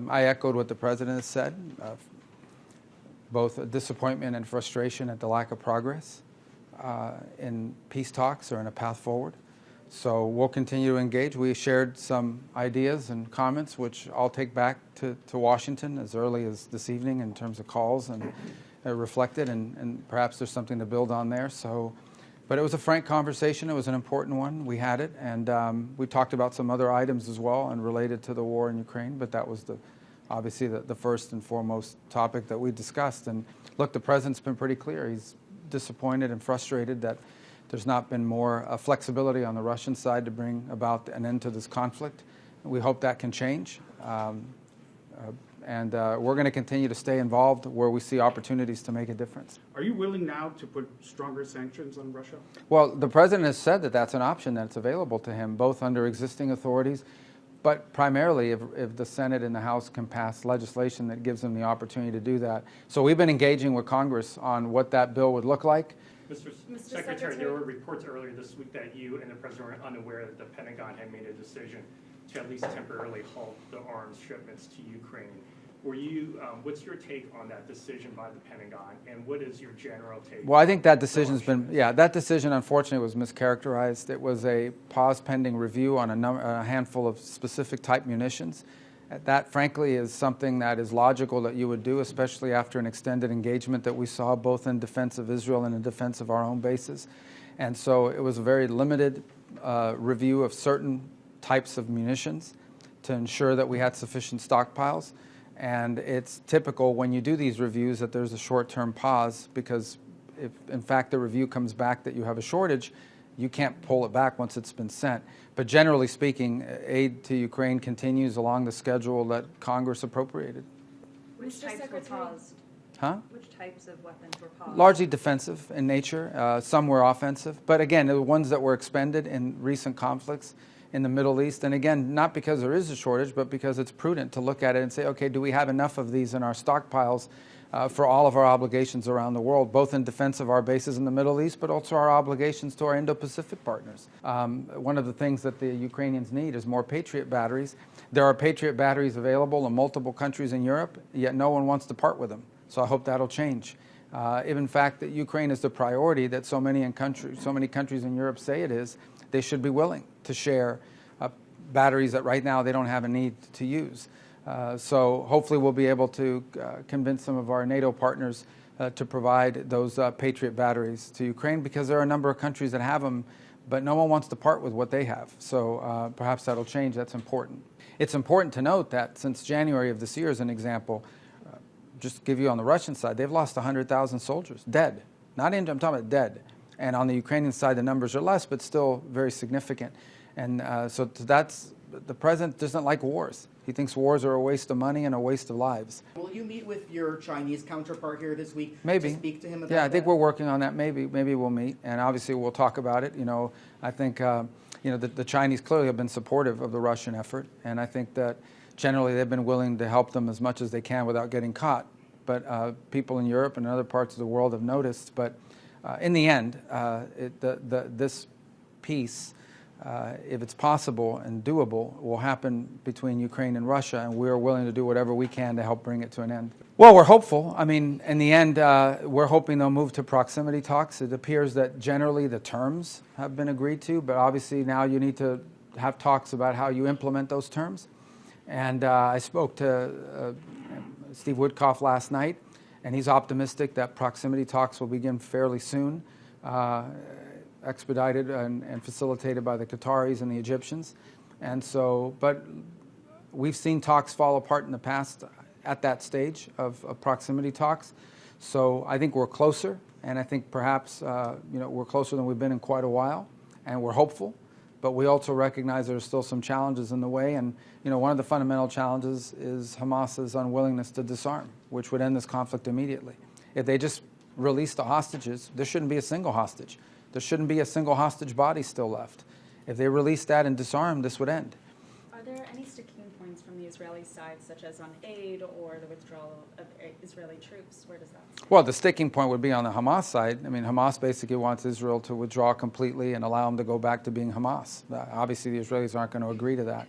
I echoed what the President has said, both disappointment and frustration at the lack of progress in peace talks or in a path forward. So we'll continue to engage. We shared some ideas and comments, which I'll take back to Washington as early as this evening in terms of calls and reflected, and perhaps there's something to build on there. So, but it was a frank conversation. It was an important one. We had it, and we talked about some other items as well and related to the war in Ukraine, but that was obviously the first and foremost topic that we discussed. And look, the President's been pretty clear. He's disappointed and frustrated that there's not been more flexibility on the Russian side to bring about an end to this conflict. We hope that can change. And we're going to continue to stay involved where we see opportunities to make a difference. Are you willing now to put stronger sanctions on Russia? Well, the President has said that that's an option that's available to him, both under existing authorities, but primarily if the Senate and the House can pass legislation that gives them the opportunity to do that. So we've been engaging with Congress on what that bill would look like. Mr. Secretary, there were reports earlier this week that you and the President were unaware that the Pentagon had made a decision to at least temporarily halt the arms shipments to Ukraine. Were you, what's your take on that decision by the Pentagon, and what is your general take? Well, I think that decision's been, that decision unfortunately was mischaracterized. It was a pause pending review on a handful of specific type munitions. That, frankly, is something that is logical that you would do, especially after an extended engagement that we saw both in defense of Israel and in defense of our own bases. And so it was a very limited review of certain types of munitions to ensure that we had sufficient stockpiles. And it's typical when you do these reviews that there's a short-term pause, because if, in fact, the review comes back that you have a shortage, you can't pull it back once it's been sent. But generally speaking, aid to Ukraine continues along the schedule that Congress appropriated. Which types were paused? Huh? Which types of weapons were paused? Largely defensive in nature. Some were offensive. But again, the ones that were expended in recent conflicts in the Middle East. And again, not because there is a shortage, but because it's prudent to look at it and say, okay, do we have enough of these in our stockpiles for all of our obligations around the world, both in defense of our bases in the Middle East, but also our obligations to our Indo-Pacific partners. One of the things that the Ukrainians need is more Patriot batteries. There are Patriot batteries available in multiple countries in Europe, yet no one wants to part with them. So I hope that'll change. If in fact that Ukraine is the priority that so many countries in Europe say it is, they should be willing to share batteries that right now they don't have a need to use. So hopefully we'll be able to convince some of our NATO partners to provide those Patriot batteries to Ukraine, because there are a number of countries that have them, but no one wants to part with what they have. So perhaps that'll change. That's important. It's important to note that since January of this year, as an example, just to give you on the Russian side, they've lost 100,000 soldiers, dead. Not injured, I'm talking about dead. And on the Ukrainian side, the numbers are less, but still very significant. And so that's, the President doesn't like wars. He thinks wars are a waste of money and a waste of lives. Will you meet with your Chinese counterpart here this week? Maybe. To speak to him about that? Yeah, I think that? we're working on that. Maybe we'll meet, and obviously we'll talk about it. You know, I think the Chinese clearly have been supportive of the Russian effort, and I think that generally they've been willing to help them as much as they can without getting caught. But people in Europe and other parts of the world have noticed. But in the end, this peace, if it's possible and doable, will happen between Ukraine and Russia, and we are willing to do whatever we can to help bring it to an end. Well, we're hopeful. I mean, in the end, we're hoping they'll move to proximity talks. It appears that generally the terms have been agreed to, but obviously now you need to have talks about how you implement those terms. And I spoke to Steve Woodcock last night, and he's optimistic that proximity talks will begin fairly soon, expedited and facilitated by the Qataris and the Egyptians. And so, but we've seen talks fall apart in the past at that stage of proximity talks. So I think we're closer, and I think perhaps we're closer than we've been in quite a while, and we're hopeful. But we also recognize there are still some challenges in the way, and one of the fundamental challenges is Hamas's unwillingness to disarm, which would end this conflict immediately. If they just release the hostages, there shouldn't be a single hostage. There shouldn't be a single hostage body still left. If they release that and disarm, this would end. Are there any sticking points from the Israeli side, such as on aid or the withdrawal of Israeli troops? Where does that stand? Well, the sticking point would be on the Hamas side. I mean, Hamas basically wants Israel to withdraw completely and allow them to go back to being Hamas. Obviously, the Israelis aren't going to agree to that.